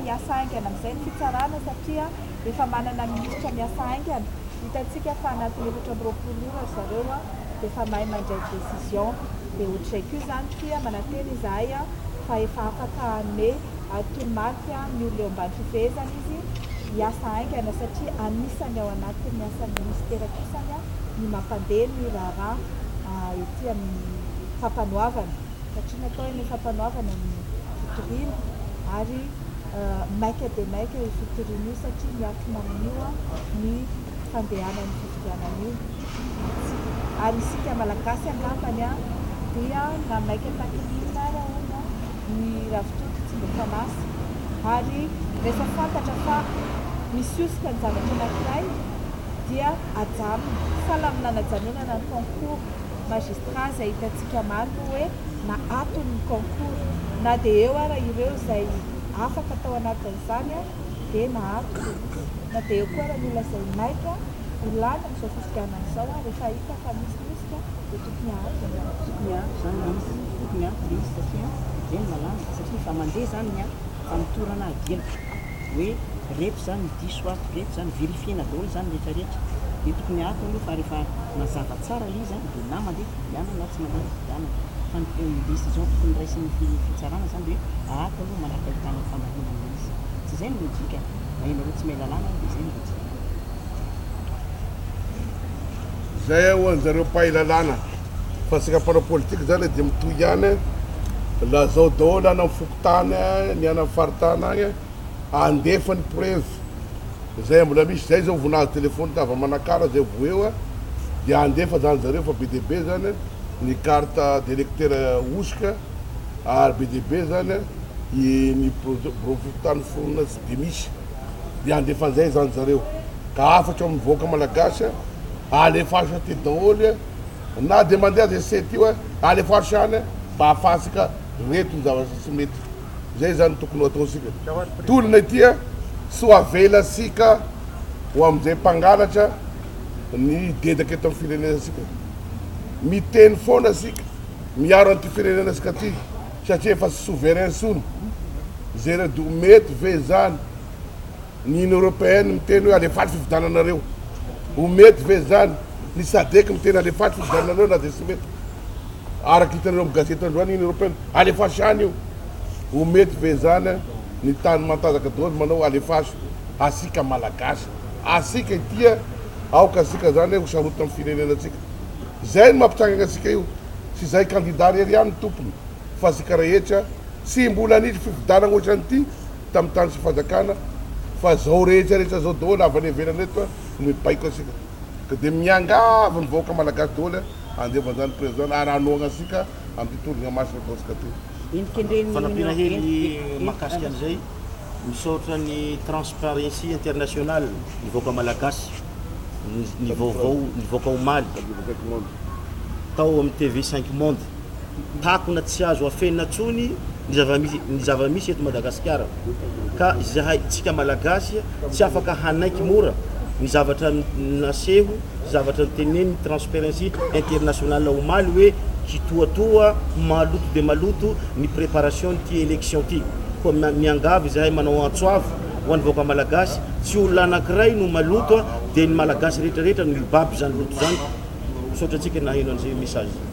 hiasa aingana amin'izay ny fitsarana satria efa manana ministra miasa aingana. Hitantsika fa anatin'ny 4 ora zareo dia efa mahay mandray décision dia ohatray koa zany tia mananteny izahay fa efa afaka ane tolomaty ny olona eo ambany fifehezana izy hiasa aingana satria anisany ao anatin'ny asan'ny ministera kosany ny mampandeha ny raharaha ety amin'ny fampanoavana satria natao ny fampanoavana ny fitoriana ary maika dia maika io fitoriana io satria miaritra mamin'io ny fandehanany fifidianana io ary isika malagasy angambany dia na maika takinina raha ny ravitoto tsy mba fanasy ary rehefa fantatra fa misiosika ny zavatra anankiray dia ajanona salamina najanonana ny concours magistrat izay hitantsika maro hoe na atony ny concours na dia eo ara ireo izay afaka atao anatin'izany dia na atony na dia eo koa raha ny olona izay maika ilana amin'izao fifidianana izao rehefa hita fa misiosika dia tokony atony tokony atony izy satria zay malanja satria fa mandeha zany fa mitorana adila hoe reto zany diso ato reto zany vérifiena daholo zany rehetrarehetra dia tokony ato aloha fa rehefa mazava tsara ilay izy dia na mandeha fifidianana na tsy mandeha fifidianana fa ny décision tokony raisin'ny fitsarana zany dia ato aloha manaraka ahitana famahinana izy tsy zay ny lojika na ianareo tsy mahay lalàna dia zay ny lojika zay hoan'zareo mpahay lalàna fa sika mpanao politika zany dia mitohy ihany lazao daholo ana fokotany ny ana faritana agny andefa ny preuve zay mbola misy zay zao vonazy telefony tava manakara zay voeo dia andefa zany zareo fa be dia be zany ny carte d'électeur osika ary be dia be zany ny provotany fonina tsy de misy dia andefan'izay zany zareo ka afatra mivoaka malagasy alefasa ty daholo na dia mandeha zay sety io alefasa any mba ahafahasika reto ny zavatra tsy mety zay zany tokony ataosika tolona itya sy ho avelasika ho amin'izay mpangalatra ny dedaka eto amin'ny firenenasika miteny foana asika miaro an'ity firenenasika ty satria efa sy souverain sony zay redo mety ve zany ny union européenne miteny hoe alefatry fividananareo ho mety ve zany ny sadeky miteny alefatry fividananareo na dia sy mety araky hitanareo amin'ny gazety androany union européenne alefasy any io ho mety ve zany ny tany mantazaka daholo manao alefasy asika malagasy asika itya aoka asika zany ho sarota amin'ny firenenasika zay ny mampitrangana asika io sy zay candidat rery ihany ny tompony fa asika rehetra sy mbola nisy fividanana ohatran'ity tamin'ny tany sy fanjakana fa zao rehetrarehetra zao daholo avy any ivelany eto no mipaiko asika ka dia miangava ny vahoaka malagasy daholo andevan'izany président ary anoagna asika amin'ny tologna masina ataosika ty fanampina hely mahakasika an'izay misaotra ny transparency international ny vahoaka malagasy ny vahoaka omaly tao amin'ny TV5 monde takona tsy azo afenina tsony ny zava-misy eto Madagasikara ka zahay tsika malagasy tsy afaka hanaiky mora ny zavatra naseho zavatra teneny transparency international omaly hoe kitoatoa maloto de maloto ny préparation ty élection ty ko miangavy zahay manao antsoavy ho an'ny vahoaka malagasy tsy olona anankiray no maloto dia ny malagasy rehetrarehetra no mibaby zany loto zany misaotra antsika naheno an'izay message